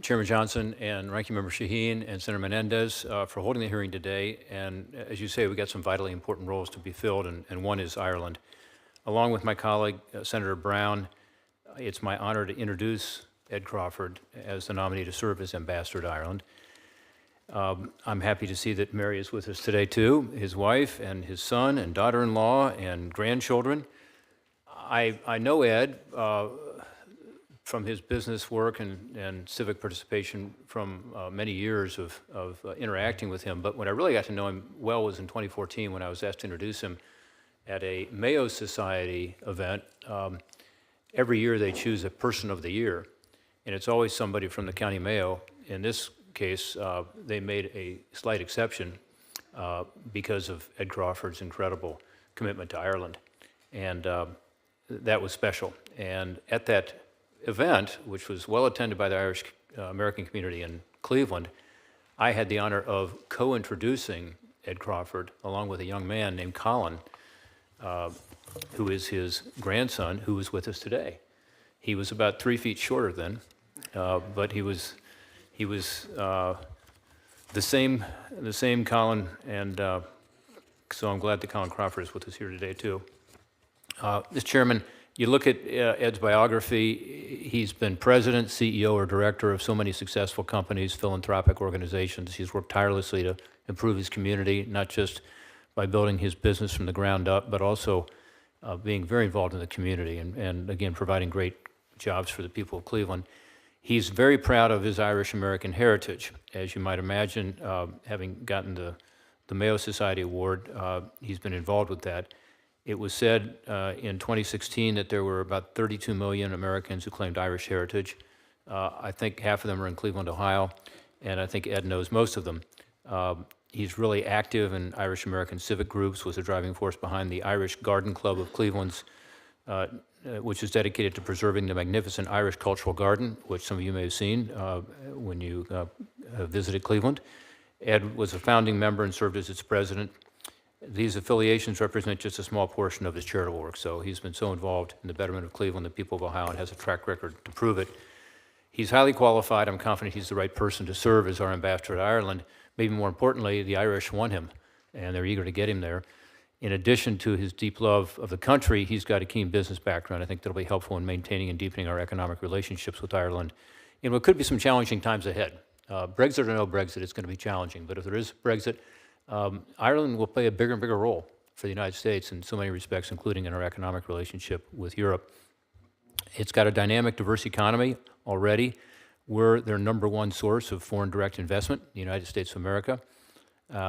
Chairman Johnson and Ranking Member Shaheen and Senator Menendez for holding the hearing today. And as you say, we got some vitally important roles to be filled, and one is Ireland. Along with my colleague, Senator Brown, it's my honor to introduce Ed Crawford as the nominee to serve as ambassador to Ireland. I'm happy to see that Mary is with us today too, his wife and his son and daughter-in-law and grandchildren. I know Ed from his business work and civic participation from many years of interacting with him, but when I really got to know him well was in 2014 when I was asked to introduce him at a Mayo Society event. Every year they choose a person of the year, and it's always somebody from the County Mayo. In this case, they made a slight exception because of Ed Crawford's incredible commitment to Ireland, and that was special. And at that event, which was well attended by the Irish American community in Cleveland, I had the honor of co-introducing Ed Crawford along with a young man named Colin, who is his grandson, who is with us today. He was about 3 feet shorter then, but he was the same Colin, and so I'm glad that Colin Crawford is with us here today too. Mr. Chairman, you look at Ed's biography, he's been president, CEO, or director of so many successful companies, philanthropic organizations. He's worked tirelessly to improve his community, not just by building his business from the ground up, but also being very involved in the community and again, providing great jobs for the people of Cleveland. He's very proud of his Irish-American heritage. As you might imagine, having gotten the Mayo Society Award, he's been involved with that. It was said in 2016 that there were about 32 million Americans who claimed Irish heritage. I think half of them are in Cleveland, Ohio, and I think Ed knows most of them. He's really active in Irish-American civic groups, was a driving force behind the Irish Garden Club of Cleveland's, which is dedicated to preserving the magnificent Irish cultural garden, which some of you may have seen when you visited Cleveland. Ed was a founding member and served as its president. These affiliations represent just a small portion of his charitable work, so he's been so involved in the betterment of Cleveland, the people of Ohio, and has a track record to prove it. He's highly qualified. I'm confident he's the right person to serve as our ambassador to Ireland. Maybe more importantly, the Irish want him, and they're eager to get him there. In addition to his deep love of the country, he's got a keen business background. I think that'll be helpful in maintaining and deepening our economic relationships with Ireland in what could be some challenging times ahead. Brexit or no Brexit, it's going to be challenging, but if there is Brexit, Ireland will play a bigger and bigger role for the United States in so many respects, including in our economic relationship with Europe. It's got a dynamic, diverse economy already. We're their #1 source of foreign direct investment, the United States of America.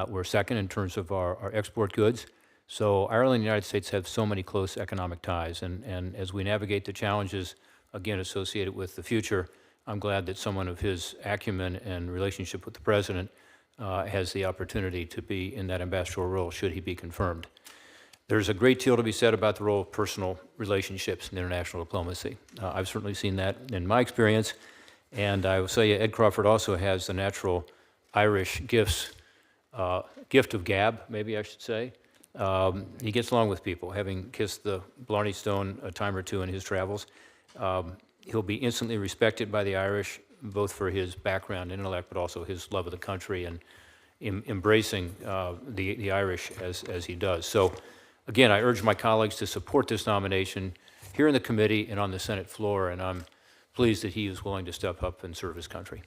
We're second in terms of our export goods. So Ireland and the United States have so many close economic ties. And as we navigate the challenges, again, associated with the future, I'm glad that someone of his acumen and relationship with the president has the opportunity to be in that ambassadorial role should he be confirmed. There's a great deal to be said about the role of personal relationships in international diplomacy. I've certainly seen that in my experience, and I will say Ed Crawford also has the natural Irish gift of gab, maybe I should say. He gets along with people, having kissed the Blarney Stone a time or two in his travels. He'll be instantly respected by the Irish, both for his background and intellect, but also his love of the country and embracing the Irish as he does. So again, I urge my colleagues to support this nomination here in the committee and on the Senate floor, and I'm pleased that he is willing to step up and serve his country.